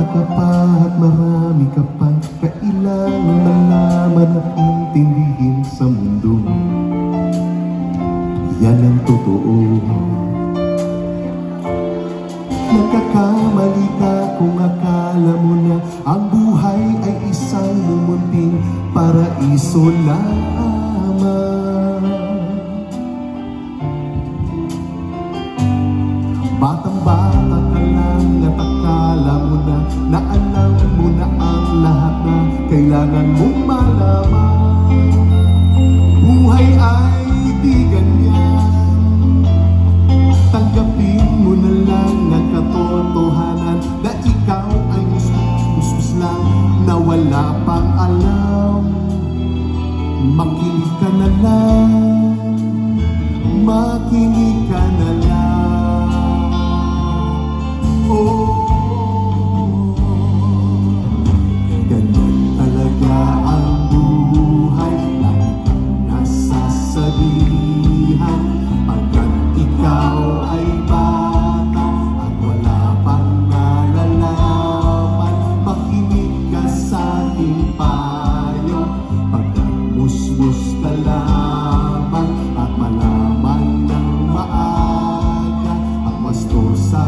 ka pa at marami ka pang kailangang malaman at intindihin sa mundo. Yan ang totoo. Nagkakamali ka kung akala mo na ang buhay ay isang mumunting paraiso lamang. Batang-bata ka lang at akala mo na alam mo na ang lahat na kailangan mong malaman. Buhay ay di ganyan. Tanggapin mo na lang ang katotohanan na ikaw ay musmus lang na wala pang alam. Makinig ka na lang, makinig ka na lang. Oh, ganyan talaga ang buhay. Lagi kang nasasabihan pagkat ikaw ay bata at wala pang nalalaman. Makinig ka sa aking payo pagkat musmus ka lamang at malaman ng maaga ang wasto sa